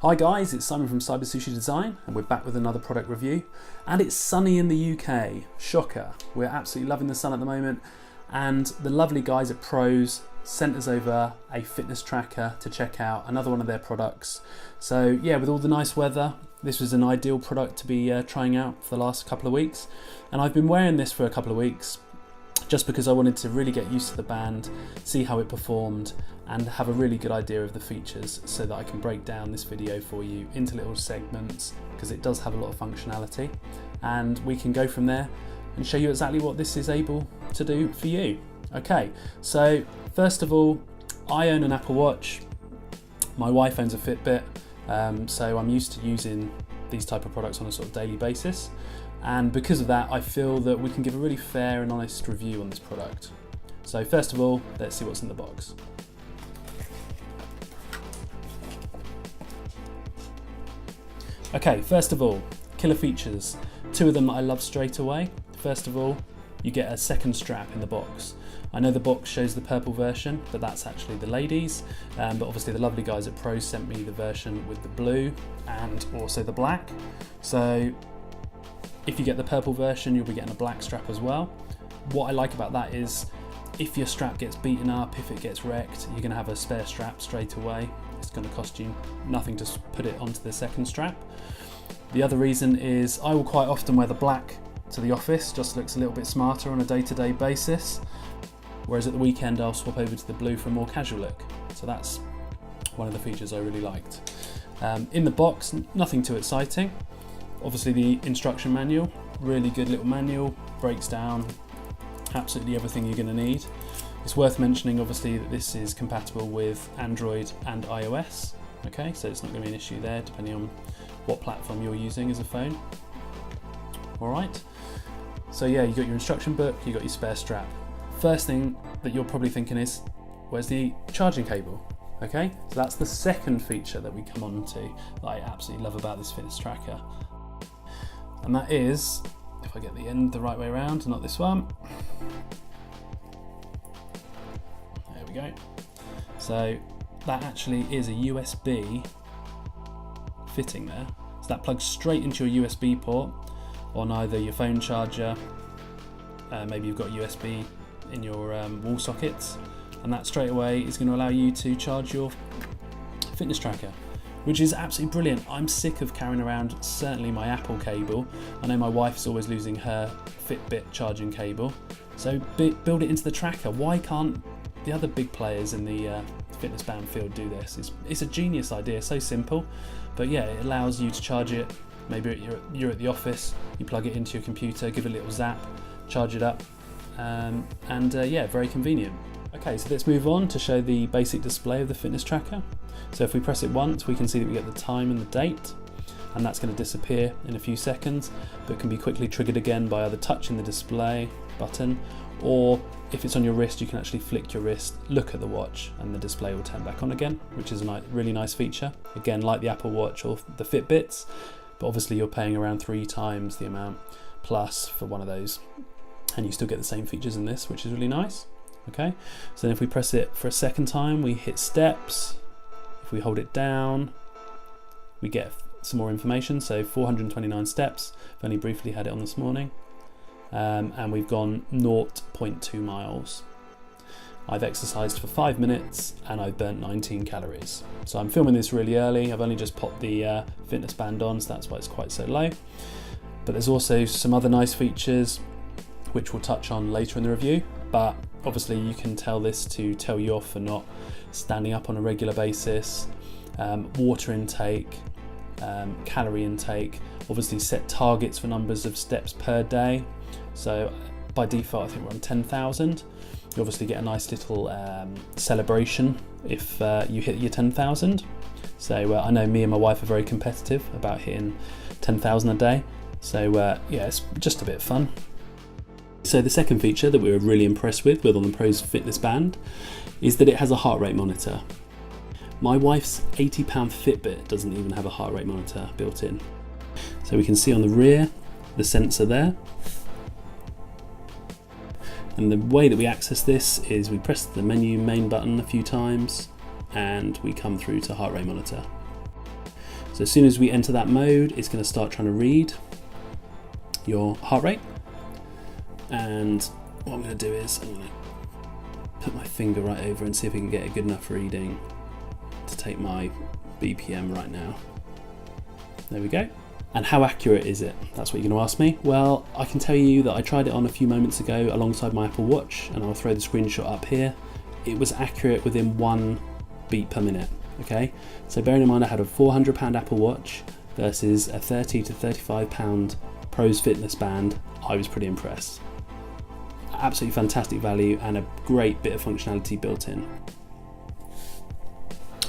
Hi guys, it's Simon from Cyber Sushi Design and we're back with another product review. And it's sunny in the UK, shocker. We're absolutely loving the sun at the moment, and the lovely guys at Proze sent us over a fitness tracker to check out, another one of their products. So yeah, with all the nice weather, this was an ideal product to be trying out for the last couple of weeks. And I've been wearing this for a couple of weeks just because I wanted to really get used to the band, see how it performed, and have a really good idea of the features so that I can break down this video for you into little segments, because it does have a lot of functionality, and we can go from there and show you exactly what this is able to do for you. Okay, so first of all, I own an Apple Watch, my wife owns a Fitbit, so I'm used to using these type of products on a sort of daily basis, and because of that I feel that we can give a really fair and honest review on this product. So first of all, let's see what's in the box. Okay, first of all, killer features. Two of them that I love straight away. First of all, you get a second strap in the box. I know the box shows the purple version, but that's actually the ladies. But obviously the lovely guys at Proze sent me the version with the blue and also the black. So if you get the purple version, you'll be getting a black strap as well. What I like about that is if your strap gets beaten up, if it gets wrecked, you're gonna have a spare strap straight away. It's going to cost you nothing to put it onto the second strap. The other reason is I will quite often wear the black to the office, just looks a little bit smarter on a day-to-day basis, whereas at the weekend I'll swap over to the blue for a more casual look. So that's one of the features I really liked. In the box, nothing too exciting. Obviously the instruction manual, really good little manual, breaks down absolutely everything you're going to need. It's worth mentioning obviously that this is compatible with Android and iOS, okay, so it's not going to be an issue there depending on what platform you're using as a phone. Alright, so yeah, you got your instruction book, you got your spare strap. First thing that you're probably thinking is, where's the charging cable? Okay, so that's the second feature that we come on to that I absolutely love about this fitness tracker. And that is, if I get the end the right way around, not this one. Go. So that actually is a USB fitting there, so that plugs straight into your USB port on either your phone charger, maybe you've got USB in your wall sockets, and that straight away is going to allow you to charge your fitness tracker, which is absolutely brilliant. I'm sick of carrying around certainly my Apple cable. I know my wife's always losing her Fitbit charging cable, so build it into the tracker. Why can't the other big players in the fitness band field do this? It's a genius idea, so simple, but yeah, it allows you to charge it. Maybe you're at the office, you plug it into your computer, give it a little zap, charge it up, and yeah, very convenient. Okay, so let's move on to show the basic display of the fitness tracker. So if we press it once, we can see that we get the time and the date, and that's going to disappear in a few seconds, but can be quickly triggered again by either touching the display button, or if it's on your wrist, you can actually flick your wrist, look at the watch, and the display will turn back on again, which is a really nice feature. Again, like the Apple Watch or the Fitbits, but obviously you're paying around 3 times the amount plus for one of those, and you still get the same features in this, which is really nice. Okay, so then if we press it for a second time, we hit steps. If we hold it down, we get some more information, so 429 steps. I've only briefly had it on this morning. And we've gone 0.2 miles. I've exercised for 5 minutes and I've burnt 19 calories. So I'm filming this really early. I've only just popped the fitness band on, so that's why it's quite so low. But there's also some other nice features which we'll touch on later in the review. But obviously you can tell this to tell you off for not standing up on a regular basis, water intake, calorie intake, obviously set targets for numbers of steps per day. So by default I think we're on 10,000. You obviously get a nice little celebration if you hit your 10,000. So I know me and my wife are very competitive about hitting 10,000 a day. So yeah, it's just a bit of fun. So the second feature that we were really impressed with on the Proze fitness band is that it has a heart rate monitor. My wife's £80 Fitbit doesn't even have a heart rate monitor built in. So we can see on the rear the sensor there. And the way that we access this is we press the menu main button a few times and we come through to heart rate monitor. So as soon as we enter that mode, it's going to start trying to read your heart rate. And what I'm going to do is I'm going to put my finger right over and see if we can get a good enough reading to take my BPM right now. There we go. And how accurate is it? That's what you're going to ask me. Well, I can tell you that I tried it on a few moments ago alongside my Apple Watch, and I'll throw the screenshot up here. It was accurate within 1 beat per minute. Okay, so bearing in mind I had a £400 Apple Watch versus a £30 to £35 Proze fitness band, I was pretty impressed. Absolutely fantastic value and a great bit of functionality built in.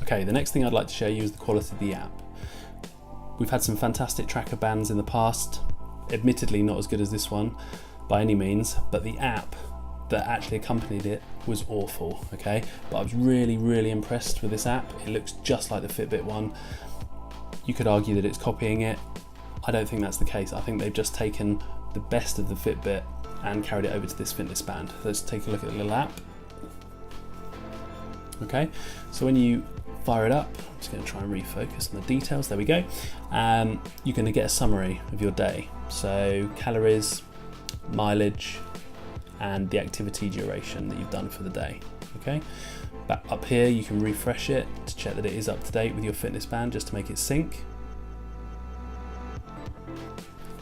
Okay, the next thing I'd like to show you is the quality of the app. We've had some fantastic tracker bands in the past, admittedly not as good as this one by any means, but the app that actually accompanied it was awful, okay? But I was really impressed with this app. It looks just like the Fitbit one. You could argue that it's copying it. I don't think that's the case. I think they've just taken the best of the Fitbit and carried it over to this fitness band. Let's take a look at the little app. Okay, so when you fire it up, I'm just going to try and refocus on the details. There we go. You're going to get a summary of your day. So calories, mileage, and the activity duration that you've done for the day. Okay, back up here you can refresh it to check that it is up to date with your fitness band, just to make it sync.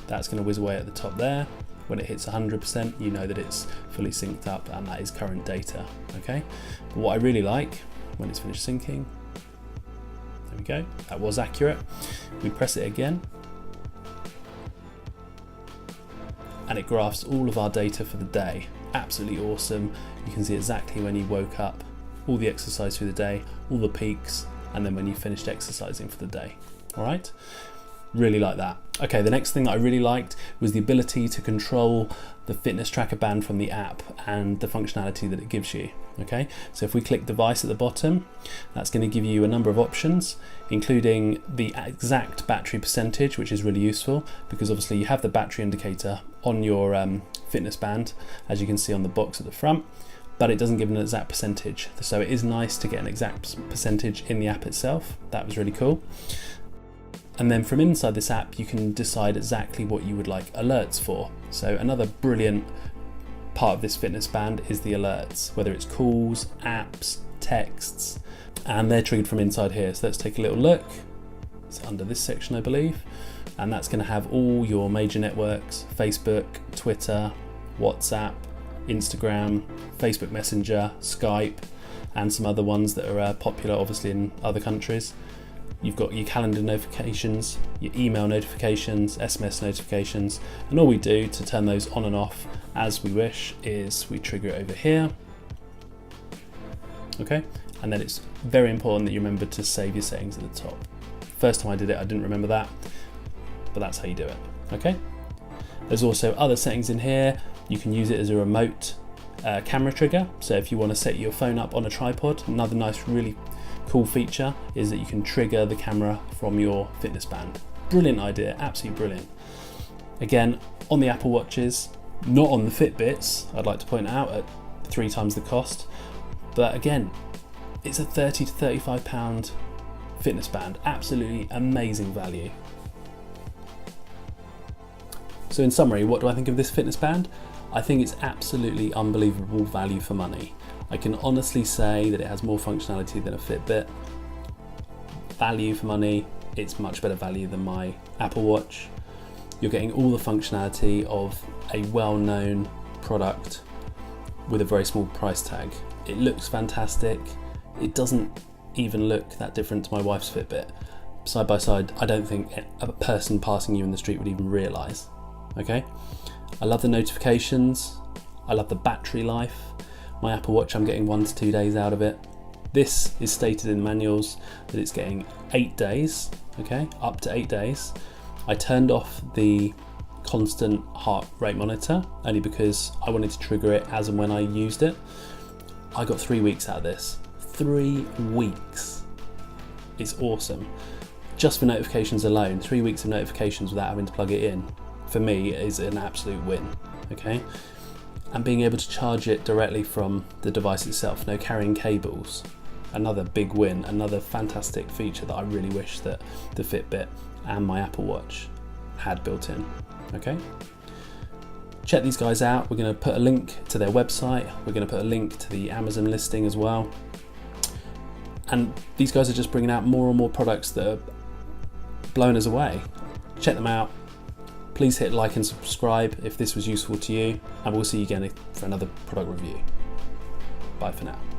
That's going to whiz away at the top there. When it hits 100%, you know that it's fully synced up and that is current data. Okay, but what I really like, when it's finished syncing, there we go, that was accurate. We press it again and it graphs all of our data for the day. Absolutely awesome. You can see exactly when you woke up, all the exercise through the day, all the peaks, and then when you finished exercising for the day. All right, really like that. Okay, the next thing that I really liked was the ability to control the fitness tracker band from the app and the functionality that it gives you. Okay, so if we click device at the bottom, that's going to give you a number of options, including the exact battery percentage, which is really useful because obviously you have the battery indicator on your fitness band, as you can see on the box at the front, but it doesn't give an exact percentage. So it is nice to get an exact percentage in the app itself. That was really cool. And then from inside this app, you can decide exactly what you would like alerts for. So another brilliant part of this fitness band is the alerts, whether it's calls, apps, texts, and they're triggered from inside here. So let's take a little look. It's under this section, I believe. And that's going to have all your major networks: Facebook, Twitter, WhatsApp, Instagram, Facebook Messenger, Skype, and some other ones that are popular obviously in other countries. You've got your calendar notifications, your email notifications, SMS notifications, and all we do to turn those on and off as we wish is we trigger it over here. Okay, and then it's very important that you remember to save your settings at the top. First time I did it, I didn't remember that, but that's how you do it. Okay, there's also other settings in here. You can use it as a remote camera trigger. So if you want to set your phone up on a tripod, another nice, really cool feature is that you can trigger the camera from your fitness band. Brilliant idea, absolutely brilliant. Again, on the Apple Watches, not on the Fitbits, I'd like to point out, at 3 times the cost. But again, it's a £30 to £35 fitness band. Absolutely amazing value. So in summary, what do I think of this fitness band? I think it's absolutely unbelievable value for money. I can honestly say that it has more functionality than a Fitbit. Value for money, it's much better value than my Apple Watch. You're getting all the functionality of a well-known product with a very small price tag. It looks fantastic. It doesn't even look that different to my wife's Fitbit. Side by side, I don't think a person passing you in the street would even realise. Okay? I love the notifications. I love the battery life. My Apple Watch, I'm getting 1 to 2 days out of it. This is stated in the manuals that it's getting 8 days, okay, up to 8 days. I turned off the constant heart rate monitor only because I wanted to trigger it as and when I used it. I got 3 weeks out of this. 3 weeks. It's awesome. Just for notifications alone, 3 weeks of notifications without having to plug it in, for me, is an absolute win, okay? And being able to charge it directly from the device itself, no carrying cables. another big win, another fantastic feature that I really wish that the Fitbit and my Apple Watch had built in. Okay, check these guys out. We're going to put a link to their website. We're going to put a link to the Amazon listing as well. And these guys are just bringing out more and more products that are blowing us away. Check them out. Please hit like and subscribe if this was useful to you, and we'll see you again for another product review. Bye for now.